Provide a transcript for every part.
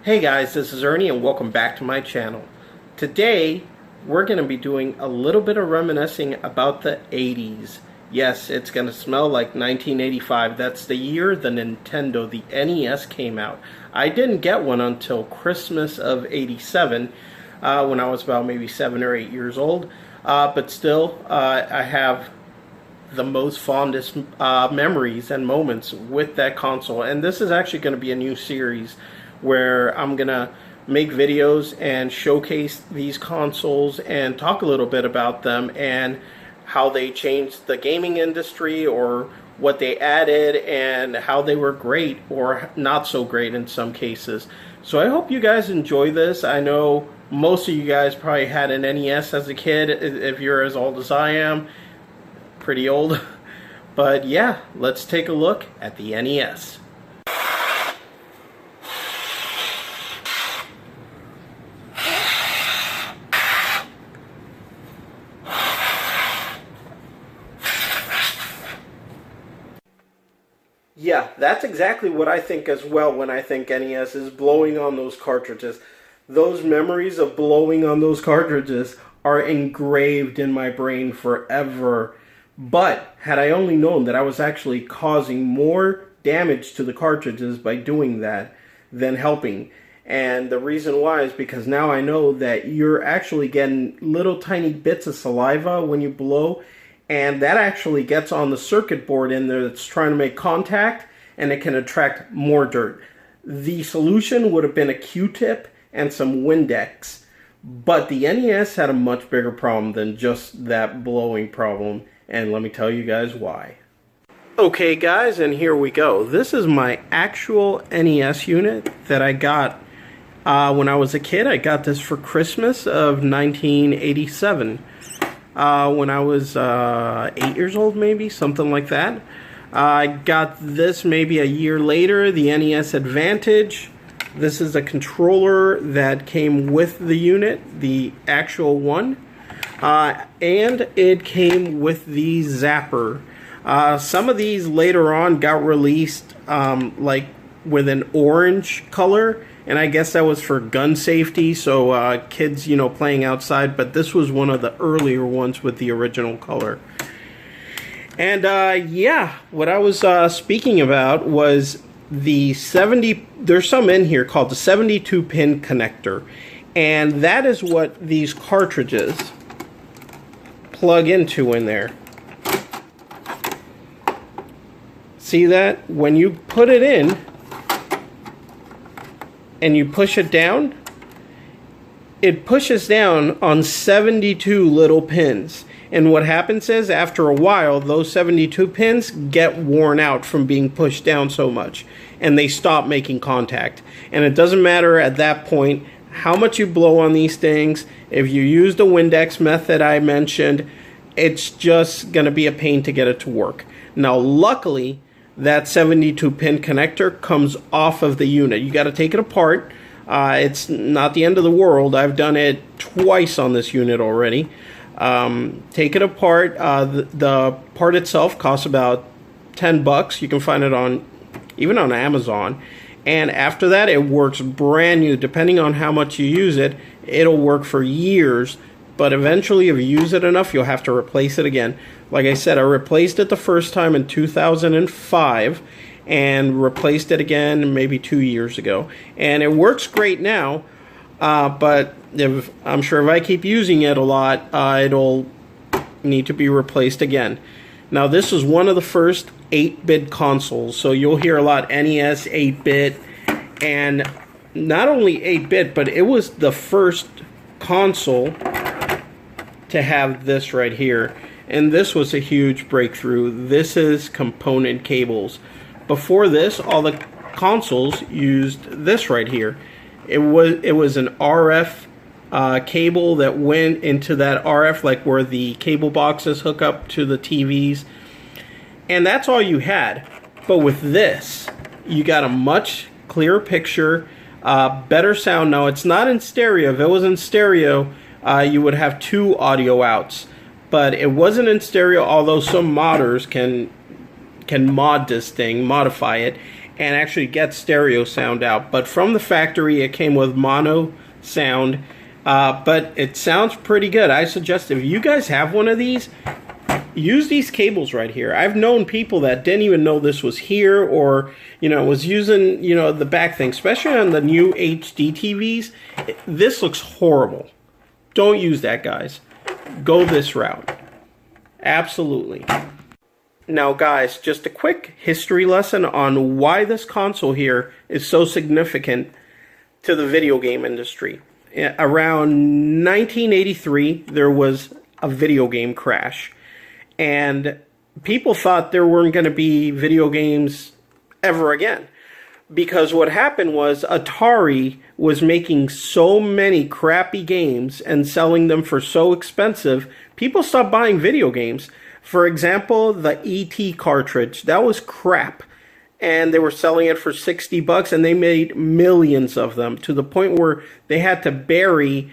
Hey guys, this is Ernie and welcome back to my channel. Today we're going to be doing a little bit of reminiscing about the 80s. Yes, it's going to smell like 1985. That's the year the the NES came out. I didn't get one until Christmas of 87 when I was about maybe 7 or 8 years old. But still, I have the most fondest memories and moments with that console. And this is actually going to be a new series where I'm gonna make videos and showcase these consoles and talk a little bit about them and how they changed the gaming industry, or what they added and how they were great or not so great in some cases. So I hope you guys enjoy this. I know most of you guys probably had an NES as a kid, if you're as old as I am. Pretty old. But yeah, let's take a look at the NES. Yeah, that's exactly what I think as well when I think NES, is blowing on those cartridges. Those memories of blowing on those cartridges are engraved in my brain forever. But had I only known that I was actually causing more damage to the cartridges by doing that than helping. And the reason why is because now I know that you're actually getting little tiny bits of saliva when you blow, and that actually gets on the circuit board in there that's trying to make contact, and it can attract more dirt. The solution would have been a Q-tip and some Windex, but the NES had a much bigger problem than just that blowing problem, and let me tell you guys why. Okay guys, and here we go. This is my actual NES unit that I got when I was a kid. I got this for Christmas of 1987. When I was 8 years old, maybe, something like that. I got this maybe a year later, the NES Advantage. This is a controller that came with the unit, the actual one. And it came with the zapper. Some of these later on got released like with an orange color, and I guess that was for gun safety, so kids, you know, playing outside, but this was one of the earlier ones with the original color. And yeah, what I was speaking about was the there's some in here called the 72-pin connector, and that is what these cartridges plug into in there. See that? When you put it in and you push it down, it pushes down on 72 little pins. And what happens is, after a while, those 72 pins get worn out from being pushed down so much, and they stop making contact. And it doesn't matter at that point how much you blow on these things. If you use the Windex method I mentioned, it's just going to be a pain to get it to work. Now, luckily, that 72-pin connector comes off of the unit. You got to take it apart. It's not the end of the world. I've done it twice on this unit already. Take it apart. The part itself costs about $10. You can find it even on Amazon. And after that, it works brand new. Depending on how much you use it, it'll work for years. But eventually, if you use it enough, you'll have to replace it again. Like I said, I replaced it the first time in 2005 and replaced it again maybe 2 years ago. And it works great now, but I'm sure if I keep using it a lot, it'll need to be replaced again. Now, this is one of the first 8-bit consoles, so you'll hear a lot NES 8-bit, and not only 8-bit, but it was the first console to have this right here. And this was a huge breakthrough. This is component cables. Before this, all the consoles used this right here. It was an RF cable that went into that RF, like where the cable boxes hook up to the TVs. And that's all you had. But with this, you got a much clearer picture, better sound. Now, it's not in stereo. If it was in stereo, you would have 2 audio outs, but it wasn't in stereo, although some modders can mod this thing, modify it, and actually get stereo sound out. But from the factory, it came with mono sound. But it sounds pretty good. I suggest if you guys have one of these, use these cables right here. I've known people that didn't even know this was here, or, you know, was using, you know, the back thing, especially on the new HD TVs. This looks horrible. Don't use that, guys. Go this route. Absolutely. Now, guys, just a quick history lesson on why this console here is so significant to the video game industry. Around 1983, there was a video game crash, and people thought there weren't going to be video games ever again, because what happened was Atari was making so many crappy games and selling them for so expensive, people stopped buying video games. For example, the ET cartridge, that was crap. And they were selling it for $60, and they made millions of them, to the point where they had to bury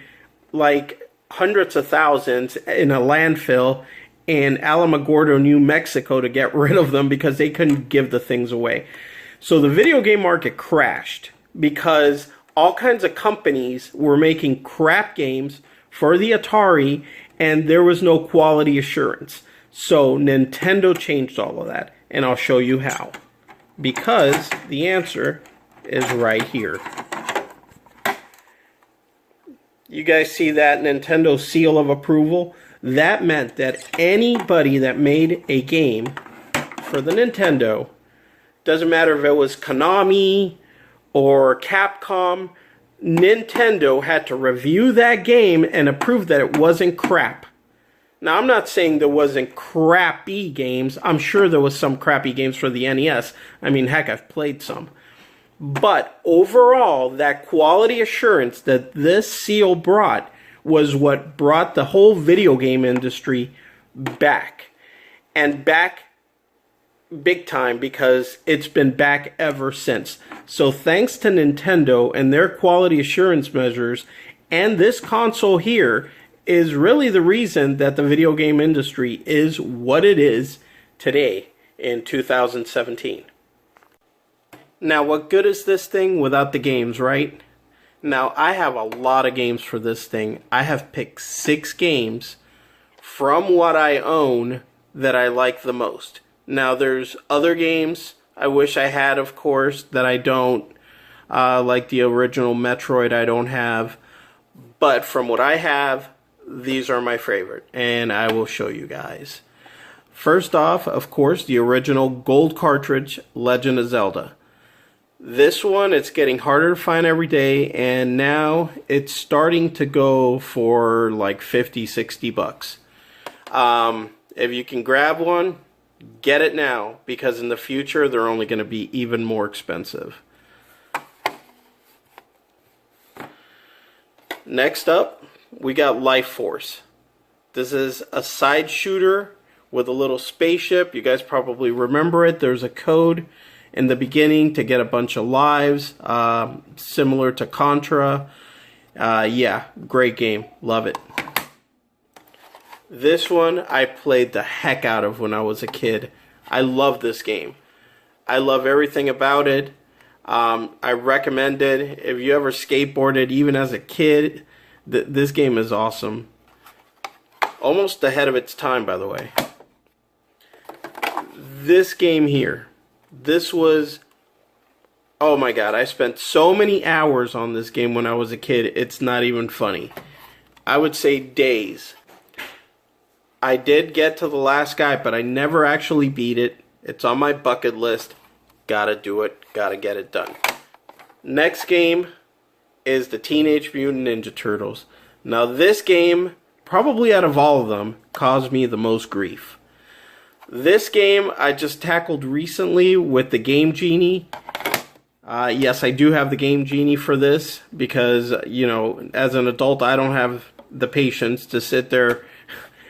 like hundreds of thousands in a landfill in Alamogordo, New Mexico, to get rid of them because they couldn't give the things away. So the video game market crashed because all kinds of companies were making crap games for the Atari, and there was no quality assurance. So Nintendo changed all of that, and I'll show you how. Because the answer is right here. You guys see that Nintendo seal of approval? That meant that anybody that made a game for the Nintendo, doesn't matter if it was Konami or Capcom, Nintendo had to review that game and approve that it wasn't crap. Now, I'm not saying there wasn't crappy games. I'm sure there was some crappy games for the NES. I mean, heck, I've played some. But overall, that quality assurance that this seal brought was what brought the whole video game industry back. And back big time, because it's been back ever since. So thanks to Nintendo and their quality assurance measures, and this console here is really the reason that the video game industry is what it is today in 2017. Now, what good is this thing without the games, right? Now, I have a lot of games for this thing. I have picked 6 games from what I own that I like the most. Now, there's other games I wish I had, of course, that I don't. Like the original Metroid, I don't have. But from what I have, these are my favorite, and I will show you guys. First off, of course, the original gold cartridge, Legend of Zelda. This one, it's getting harder to find every day, and now it's starting to go for like 50, 60 bucks. If you can grab one, get it now, because in the future, they're only going to be even more expensive. Next up, we got Life Force. This is a side shooter with a little spaceship. You guys probably remember it. There's a code in the beginning to get a bunch of lives, similar to Contra. Yeah, great game. Love it. This one I played the heck out of when I was a kid. I love this game. I love everything about it. I recommend it. If you ever skateboarded, even as a kid, this game is awesome. Almost ahead of its time, by the way. This game here. This was... Oh my god, I spent so many hours on this game when I was a kid, it's not even funny. I would say days. I did get to the last guy, but I never actually beat it. It's on my bucket list. Gotta do it. Gotta get it done. Next game is the Teenage Mutant Ninja Turtles. Now this game, probably out of all of them, caused me the most grief. This game I just tackled recently with the Game Genie. Yes, I do have the Game Genie for this because, you know, as an adult I don't have the patience to sit there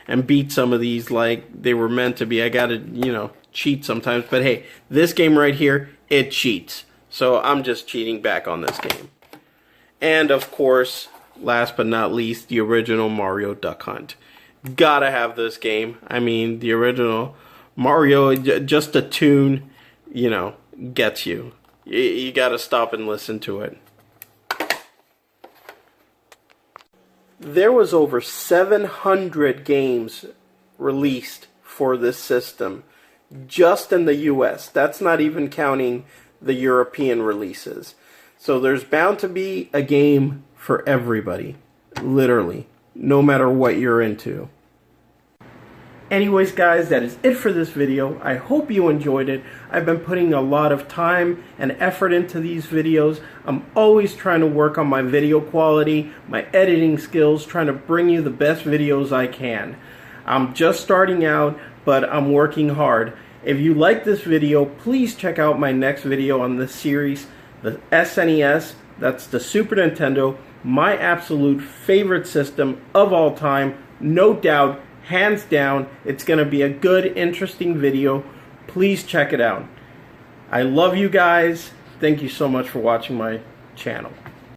and beat some of these like they were meant to be. I gotta, you know, cheat sometimes. But hey, this game right here, it cheats. So I'm just cheating back on this game. And of course, last but not least, the original Mario Duck Hunt. Gotta have this game. I mean, the original Mario, just a tune, you know, gets you. You got to stop and listen to it. There was over 700 games released for this system just in the US. That's not even counting the European releases. So there's bound to be a game for everybody, literally, no matter what you're into. Anyways guys, that is it for this video. I hope you enjoyed it. I've been putting a lot of time and effort into these videos. I'm always trying to work on my video quality, my editing skills, trying to bring you the best videos I can. I'm just starting out, but I'm working hard. If you like this video, please check out my next video on this series, the SNES, that's the Super Nintendo, my absolute favorite system of all time, no doubt, hands down. It's going to be a good, interesting video. Please check it out. I love you guys. Thank you so much for watching my channel.